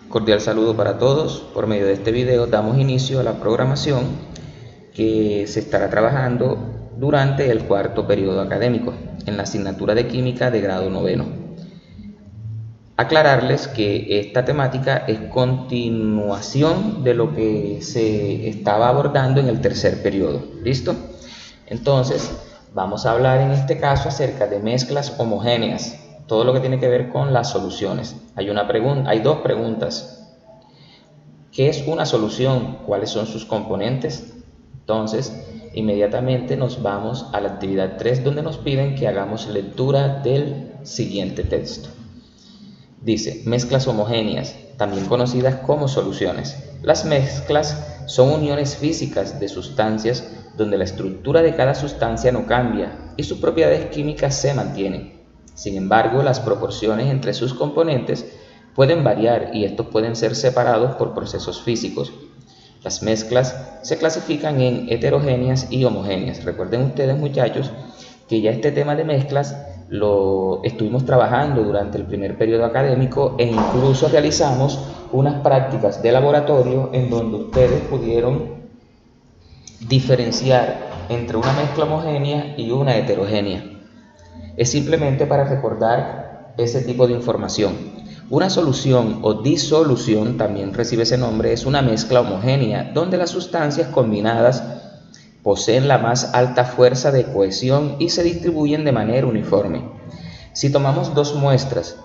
Cordial saludo para todos. Por medio de este video damos inicio a la programación que se estará trabajando durante el cuarto periodo académico en la asignatura de Química de grado noveno. Aclararles que esta temática es continuación de lo que se estaba abordando en el tercer periodo. ¿Listo? Entonces, vamos a hablar en este caso acerca de mezclas homogéneas, todo lo que tiene que ver con las soluciones. Hay dos preguntas. ¿Qué es una solución? ¿Cuáles son sus componentes? Entonces, inmediatamente nos vamos a la actividad 3, donde nos piden que hagamos lectura del siguiente texto. Dice, mezclas homogéneas, también conocidas como soluciones. Las mezclas son uniones físicas de sustancias donde la estructura de cada sustancia no cambia y sus propiedades químicas se mantienen. Sin embargo, las proporciones entre sus componentes pueden variar y estos pueden ser separados por procesos físicos. Las mezclas se clasifican en heterogéneas y homogéneas. Recuerden ustedes, muchachos, que ya este tema de mezclas lo estuvimos trabajando durante el primer periodo académico e incluso realizamos unas prácticas de laboratorio en donde ustedes pudieron diferenciar entre una mezcla homogénea y una heterogénea. Es simplemente para recordar ese tipo de información. Una solución o disolución, también recibe ese nombre, es una mezcla homogénea donde las sustancias combinadas poseen la más alta fuerza de cohesión y se distribuyen de manera uniforme. Si tomamos dos muestras,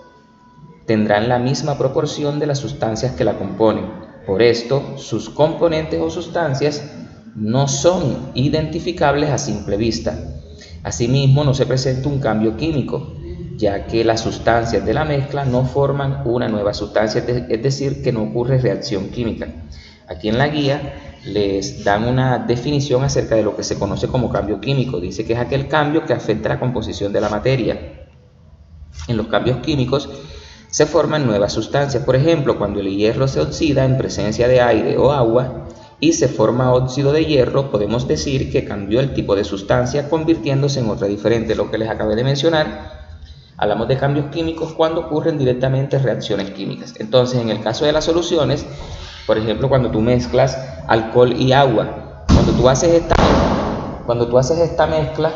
tendrán la misma proporción de las sustancias que la componen. Por esto, sus componentes o sustancias no son identificables a simple vista. Asimismo, no se presenta un cambio químico, ya que las sustancias de la mezcla no forman una nueva sustancia, es decir, que no ocurre reacción química. Aquí en la guía les dan una definición acerca de lo que se conoce como cambio químico. Dice que es aquel cambio que afecta la composición de la materia. En los cambios químicos se forman nuevas sustancias. Por ejemplo, cuando el hierro se oxida en presencia de aire o agua y se forma óxido de hierro, podemos decir que cambió el tipo de sustancia convirtiéndose en otra diferente. Lo que les acabé de mencionar, hablamos de cambios químicos cuando ocurren directamente reacciones químicas. Entonces, en el caso de las soluciones, por ejemplo, cuando tú mezclas alcohol y agua, cuando tú haces esta mezcla,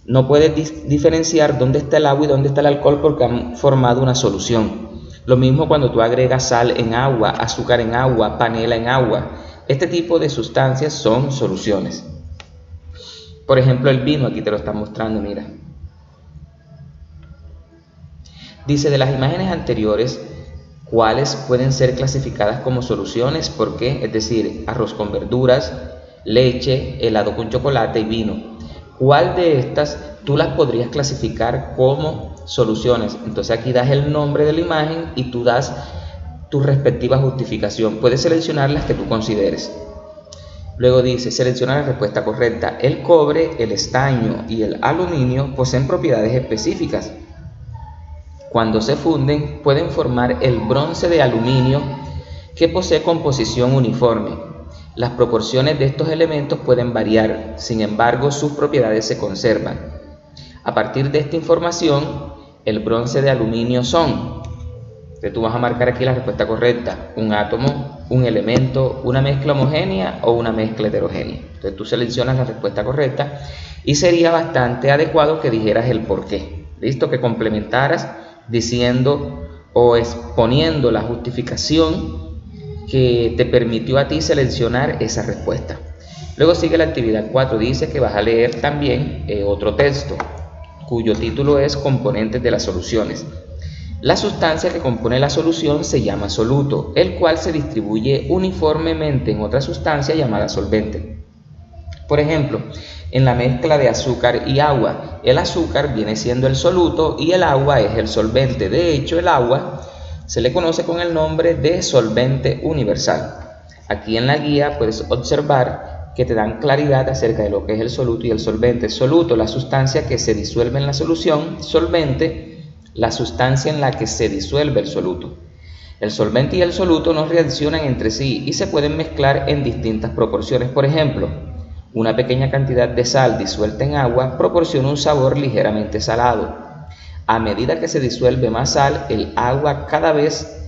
no puedes diferenciar dónde está el agua y dónde está el alcohol porque han formado una solución. Lo mismo cuando tú agregas sal en agua, azúcar en agua, panela en agua. Este tipo de sustancias son soluciones. Por ejemplo, el vino, aquí te lo están mostrando, mira. Dice, de las imágenes anteriores, ¿cuáles pueden ser clasificadas como soluciones? ¿Por qué? Es decir, arroz con verduras, leche, helado con chocolate y vino. ¿Cuál de estas tú las podrías clasificar como soluciones? Entonces aquí das el nombre de la imagen y tú das tu respectiva justificación. Puedes seleccionar las que tú consideres. Luego dice, selecciona la respuesta correcta. El cobre, el estaño y el aluminio poseen propiedades específicas. Cuando se funden, pueden formar el bronce de aluminio, que posee composición uniforme. Las proporciones de estos elementos pueden variar, sin embargo, sus propiedades se conservan. A partir de esta información, el bronce de aluminio son, tú vas a marcar aquí la respuesta correcta, un átomo, un elemento, una mezcla homogénea o una mezcla heterogénea. Entonces tú seleccionas la respuesta correcta y sería bastante adecuado que dijeras el por qué. ¿Listo? Que complementaras diciendo o exponiendo la justificación que te permitió a ti seleccionar esa respuesta. Luego sigue la actividad 4, dice que vas a leer también otro texto cuyo título es Componentes de las soluciones. La sustancia que compone la solución se llama soluto, el cual se distribuye uniformemente en otra sustancia llamada solvente. Por ejemplo, en la mezcla de azúcar y agua, el azúcar viene siendo el soluto y el agua es el solvente. De hecho, el agua se le conoce con el nombre de solvente universal. Aquí en la guía puedes observar que te dan claridad acerca de lo que es el soluto y el solvente. Soluto, la sustancia que se disuelve en la solución; solvente, la sustancia en la que se disuelve el soluto. El solvente y el soluto no reaccionan entre sí y se pueden mezclar en distintas proporciones. Por ejemplo, una pequeña cantidad de sal disuelta en agua proporciona un sabor ligeramente salado. A medida que se disuelve más sal, el agua cada vez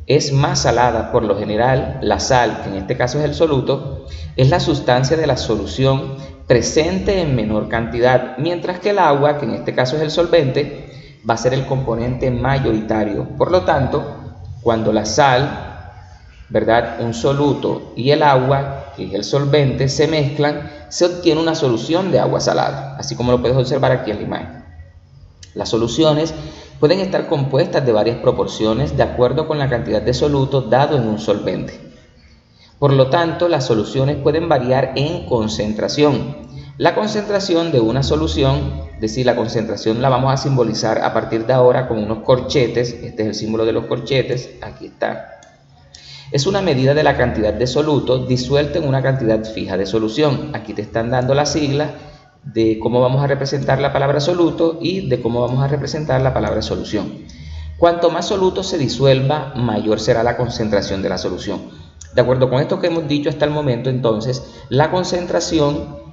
es más salada. Por lo general, la sal, que en este caso es el soluto, es la sustancia de la solución presente en menor cantidad, mientras que el agua, que en este caso es el solvente, va a ser el componente mayoritario. Por lo tanto, cuando la sal, ¿verdad?, un soluto y el agua, que es el solvente, se mezclan, se obtiene una solución de agua salada, así como lo puedes observar aquí en la imagen. Las soluciones pueden estar compuestas de varias proporciones de acuerdo con la cantidad de soluto dado en un solvente. Por lo tanto, las soluciones pueden variar en concentración. La concentración de una solución, es decir, la concentración la vamos a simbolizar a partir de ahora con unos corchetes. Este es el símbolo de los corchetes, aquí está. Es una medida de la cantidad de soluto disuelta en una cantidad fija de solución. Aquí te están dando la sigla de cómo vamos a representar la palabra soluto y de cómo vamos a representar la palabra solución. Cuanto más soluto se disuelva, mayor será la concentración de la solución. De acuerdo con esto que hemos dicho hasta el momento, entonces, la concentración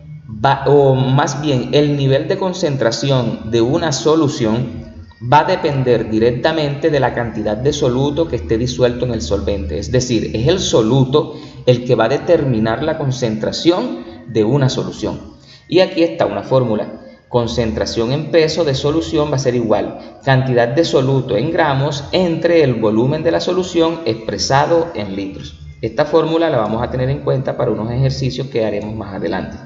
o más bien el nivel de concentración de una solución va a depender directamente de la cantidad de soluto que esté disuelto en el solvente. Es decir, es el soluto el que va a determinar la concentración de una solución. Y aquí está una fórmula. Concentración en peso de solución va a ser igual cantidad de soluto en gramos entre el volumen de la solución expresado en litros. Esta fórmula la vamos a tener en cuenta para unos ejercicios que haremos más adelante.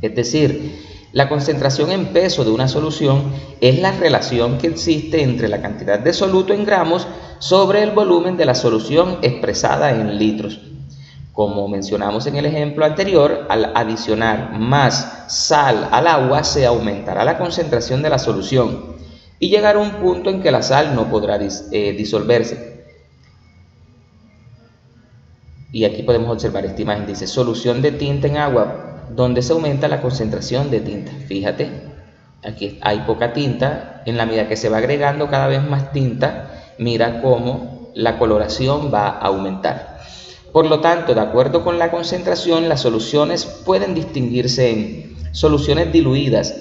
Es decir, la concentración en peso de una solución es la relación que existe entre la cantidad de soluto en gramos sobre el volumen de la solución expresada en litros. Como mencionamos en el ejemplo anterior, al adicionar más sal al agua se aumentará la concentración de la solución y llegará un punto en que la sal no podrá disolverse. Y aquí podemos observar esta imagen, dice solución de tinta en agua, donde se aumenta la concentración de tinta. Fíjate, aquí hay poca tinta, en la medida que se va agregando cada vez más tinta, mira cómo la coloración va a aumentar. Por lo tanto, de acuerdo con la concentración, las soluciones pueden distinguirse en soluciones diluidas.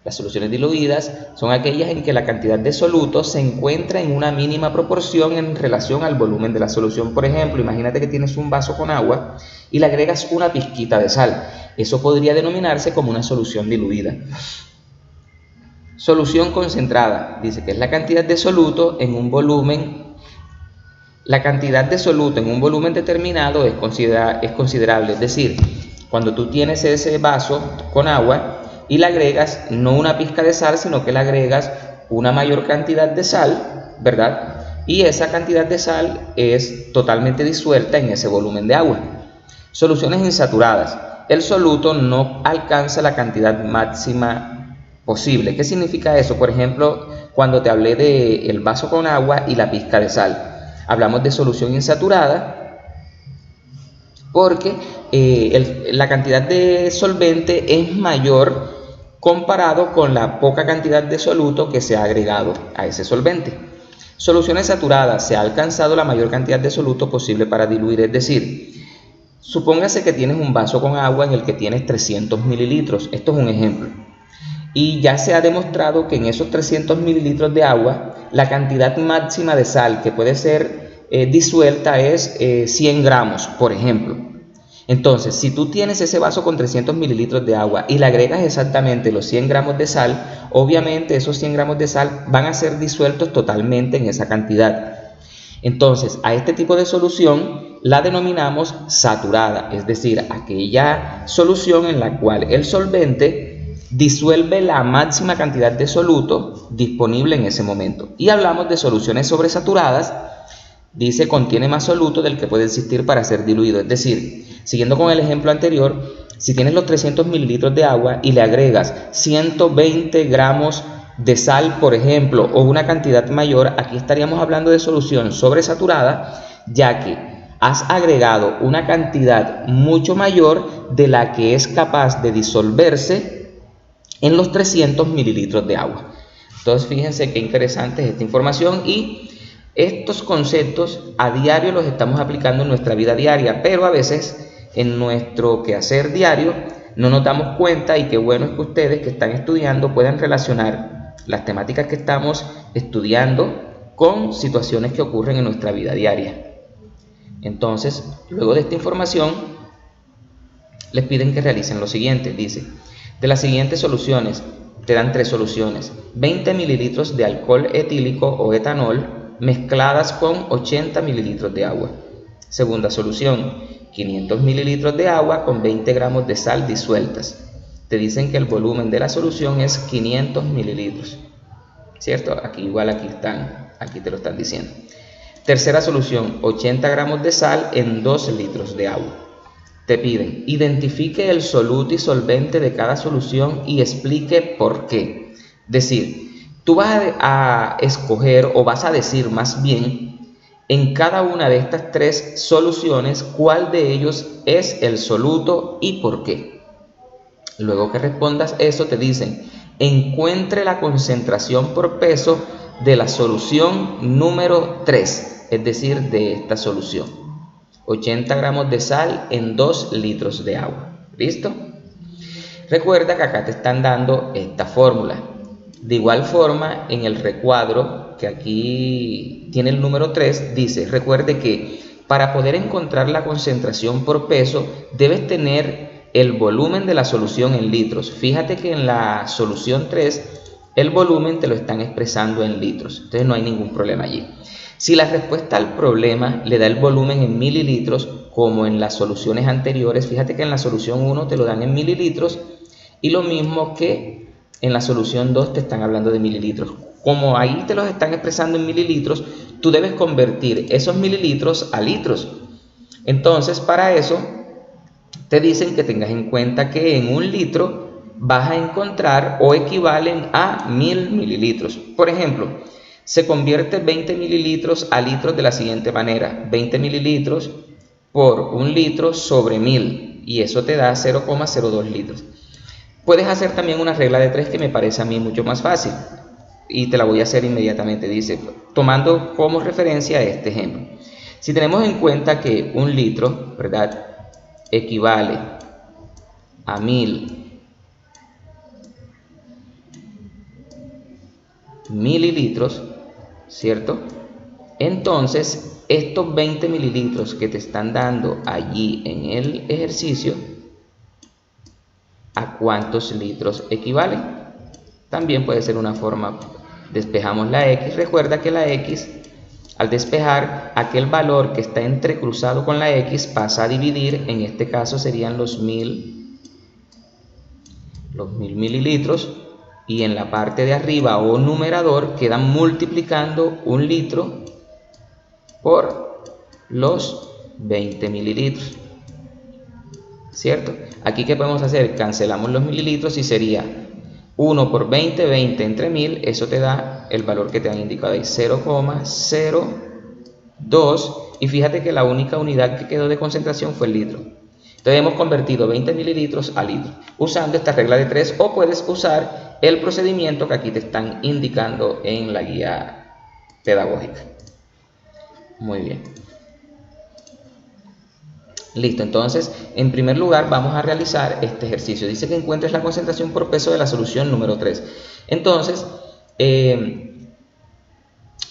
Las soluciones diluidas son aquellas en que la cantidad de soluto se encuentra en una mínima proporción en relación al volumen de la solución. Por ejemplo, imagínate que tienes un vaso con agua y le agregas una pizquita de sal. Eso podría denominarse como una solución diluida. Solución concentrada, dice que es la cantidad de soluto en un volumen. La cantidad de soluto en un volumen determinado es considerable, es decir, cuando tú tienes ese vaso con agua y le agregas no una pizca de sal, sino que le agregas una mayor cantidad de sal, ¿verdad? Y esa cantidad de sal es totalmente disuelta en ese volumen de agua. Soluciones insaturadas. El soluto no alcanza la cantidad máxima posible. ¿Qué significa eso? Por ejemplo, cuando te hablé del vaso con agua y la pizca de sal. Hablamos de solución insaturada porque la cantidad de solvente es mayor comparado con la poca cantidad de soluto que se ha agregado a ese solvente. Soluciones saturadas, se ha alcanzado la mayor cantidad de soluto posible para diluir, es decir, supóngase que tienes un vaso con agua en el que tienes 300 mililitros, esto es un ejemplo, y ya se ha demostrado que en esos 300 mililitros de agua la cantidad máxima de sal que puede ser disuelta es 100 gramos, por ejemplo. Entonces, si tú tienes ese vaso con 300 mililitros de agua y le agregas exactamente los 100 gramos de sal, obviamente esos 100 gramos de sal van a ser disueltos totalmente en esa cantidad. Entonces, a este tipo de solución la denominamos saturada, es decir, aquella solución en la cual el solvente disuelve la máxima cantidad de soluto disponible en ese momento. Y hablamos de soluciones sobresaturadas, dice contiene más soluto del que puede existir para ser diluido, es decir, siguiendo con el ejemplo anterior, si tienes los 300 mililitros de agua y le agregas 120 gramos de sal, por ejemplo, o una cantidad mayor, aquí estaríamos hablando de solución sobresaturada, ya que has agregado una cantidad mucho mayor de la que es capaz de disolverse en los 300 mililitros de agua. Entonces, fíjense qué interesante es esta información y estos conceptos a diario los estamos aplicando en nuestra vida diaria, pero a veces en nuestro quehacer diario no nos damos cuenta y qué bueno es que ustedes que están estudiando puedan relacionar las temáticas que estamos estudiando con situaciones que ocurren en nuestra vida diaria. Entonces, luego de esta información, les piden que realicen lo siguiente. Dice, de las siguientes soluciones, te dan 3 soluciones: 20 mililitros de alcohol etílico o etanol mezcladas con 80 mililitros de agua. Segunda solución, 500 mililitros de agua con 20 gramos de sal disueltas. Te dicen que el volumen de la solución es 500 mililitros, ¿cierto? Aquí igual, aquí te lo están diciendo. Tercera solución, 80 gramos de sal en 2 litros de agua. Te piden, identifique el soluto y solvente de cada solución y explique por qué. Es decir, tú vas a escoger, o vas a decir más bien, en cada una de estas 3 soluciones, cuál de ellos es el soluto y por qué. Luego que respondas eso, te dicen, encuentre la concentración por peso de la solución número 3, es decir, de esta solución. 80 gramos de sal en 2 litros de agua. ¿Listo? Recuerda que acá te están dando esta fórmula. De igual forma, en el recuadro, que aquí tiene el número 3, dice, recuerde que para poder encontrar la concentración por peso, debes tener el volumen de la solución en litros. Fíjate que en la solución 3, el volumen te lo están expresando en litros. Entonces no hay ningún problema allí. Si la respuesta al problema le da el volumen en mililitros, como en las soluciones anteriores, fíjate que en la solución 1 te lo dan en mililitros, y lo mismo que en la solución 2 te están hablando de mililitros. Como ahí te los están expresando en mililitros, tú debes convertir esos mililitros a litros. Entonces, para eso, te dicen que tengas en cuenta que en 1 litro vas a encontrar o equivalen a 1000 mililitros. Por ejemplo, se convierte 20 mililitros a litros de la siguiente manera: 20 mililitros por 1 litro sobre 1000, y eso te da 0,02 litros. Puedes hacer también una regla de 3 que me parece a mí mucho más fácil, y te la voy a hacer inmediatamente. Dice, tomando como referencia este ejemplo, si tenemos en cuenta que 1 litro, ¿verdad?, equivale a 1000 mililitros, ¿cierto? Entonces, estos 20 mililitros que te están dando allí en el ejercicio, ¿a cuántos litros equivalen? También puede ser una forma. Despejamos la X. Recuerda que la X, al despejar, aquel valor que está entrecruzado con la X pasa a dividir. En este caso serían los 1000 mililitros, y en la parte de arriba o numerador quedan multiplicando 1 litro por los 20 mililitros, ¿cierto? Aquí, ¿qué podemos hacer? Cancelamos los mililitros y sería 1 por 20, 20 entre 1000, eso te da el valor que te han indicado ahí, 0,02, y fíjate que la única unidad que quedó de concentración fue el litro. Entonces hemos convertido 20 mililitros a litro usando esta regla de 3, o puedes usar el procedimiento que aquí te están indicando en la guía pedagógica. Muy bien. Listo, entonces en primer lugar vamos a realizar este ejercicio. Dice que encuentres la concentración por peso de la solución número 3. Entonces,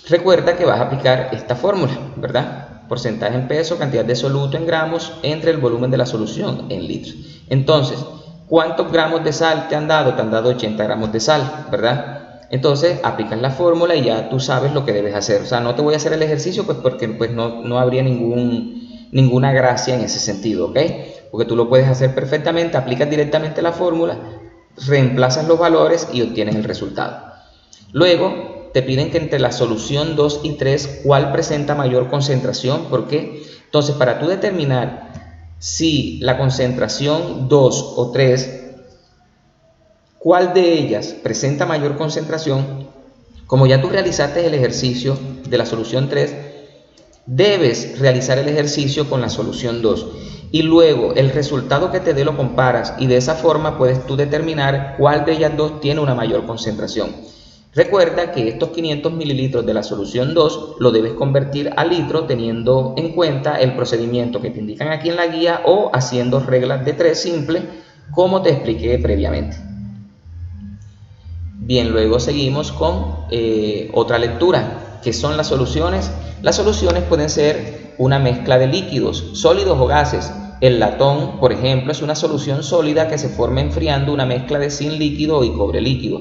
recuerda que vas a aplicar esta fórmula, ¿verdad? Porcentaje en peso, cantidad de soluto en gramos, entre el volumen de la solución en litros. Entonces, ¿cuántos gramos de sal te han dado? Te han dado 80 gramos de sal, ¿verdad? Entonces, aplicas la fórmula y ya tú sabes lo que debes hacer. O sea, no te voy a hacer el ejercicio pues porque pues no habría ninguna gracia en ese sentido, ¿ok? Porque tú lo puedes hacer perfectamente, aplicas directamente la fórmula, reemplazas los valores y obtienes el resultado. Luego, te piden que entre la solución 2 y 3, ¿cuál presenta mayor concentración? ¿Por qué? Entonces, para tú determinar si la concentración 2 o 3, ¿cuál de ellas presenta mayor concentración? Como ya tú realizaste el ejercicio de la solución 3, debes realizar el ejercicio con la solución 2 y luego el resultado que te dé lo comparas, y de esa forma puedes tú determinar cuál de ellas dos tiene una mayor concentración. Recuerda que estos 500 mililitros de la solución 2 lo debes convertir a litro teniendo en cuenta el procedimiento que te indican aquí en la guía o haciendo reglas de 3 simples como te expliqué previamente. Bien, luego seguimos con otra lectura. ¿Qué son las soluciones? Las soluciones pueden ser una mezcla de líquidos, sólidos o gases. El latón, por ejemplo, es una solución sólida que se forma enfriando una mezcla de zinc líquido y cobre líquido.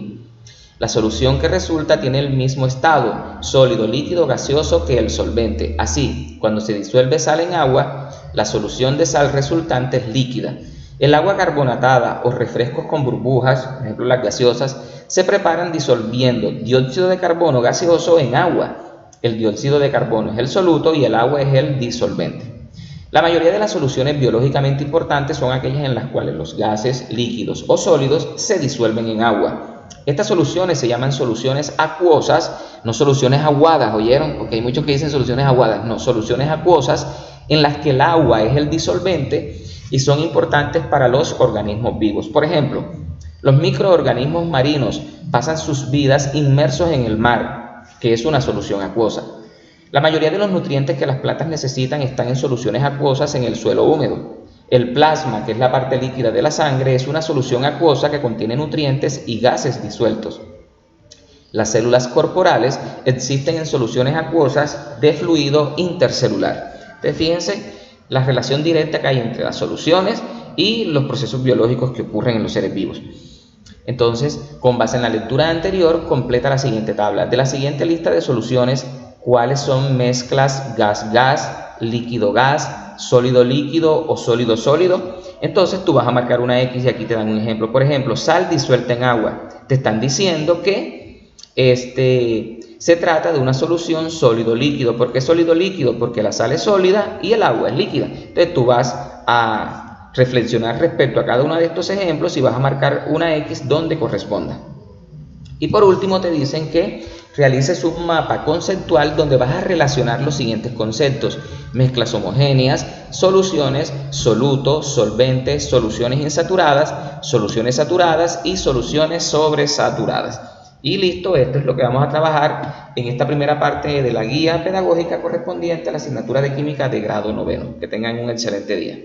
La solución que resulta tiene el mismo estado, sólido, líquido, gaseoso, que el solvente. Así, cuando se disuelve sal en agua, la solución de sal resultante es líquida. El agua carbonatada o refrescos con burbujas, por ejemplo las gaseosas, se preparan disolviendo dióxido de carbono gaseoso en agua. El dióxido de carbono es el soluto y el agua es el disolvente. La mayoría de las soluciones biológicamente importantes son aquellas en las cuales los gases, líquidos o sólidos se disuelven en agua. Estas soluciones se llaman soluciones acuosas, no soluciones aguadas, ¿oyeron? Porque hay muchos que dicen soluciones aguadas, no, soluciones acuosas en las que el agua es el disolvente y son importantes para los organismos vivos. Por ejemplo, los microorganismos marinos pasan sus vidas inmersos en el mar, que es una solución acuosa. La mayoría de los nutrientes que las plantas necesitan están en soluciones acuosas en el suelo húmedo. El plasma, que es la parte líquida de la sangre, es una solución acuosa que contiene nutrientes y gases disueltos. Las células corporales existen en soluciones acuosas de fluido intercelular. Entonces, fíjense la relación directa que hay entre las soluciones y los procesos biológicos que ocurren en los seres vivos. Entonces, con base en la lectura anterior, completa la siguiente tabla. De la siguiente lista de soluciones, ¿cuáles son mezclas gas-gas, líquido-gas, sólido-líquido o sólido-sólido? Entonces tú vas a marcar una X y aquí te dan un ejemplo. Por ejemplo, sal disuelta en agua. Te están diciendo que se trata de una solución sólido-líquido. ¿Por qué sólido-líquido? Porque la sal es sólida y el agua es líquida. Entonces tú vas a reflexionar respecto a cada uno de estos ejemplos y vas a marcar una X donde corresponda. Y por último te dicen que realices un mapa conceptual donde vas a relacionar los siguientes conceptos: mezclas homogéneas, soluciones, soluto, solventes, soluciones insaturadas, soluciones saturadas y soluciones sobresaturadas. Y listo, esto es lo que vamos a trabajar en esta primera parte de la guía pedagógica correspondiente a la asignatura de química de grado 9. Que tengan un excelente día.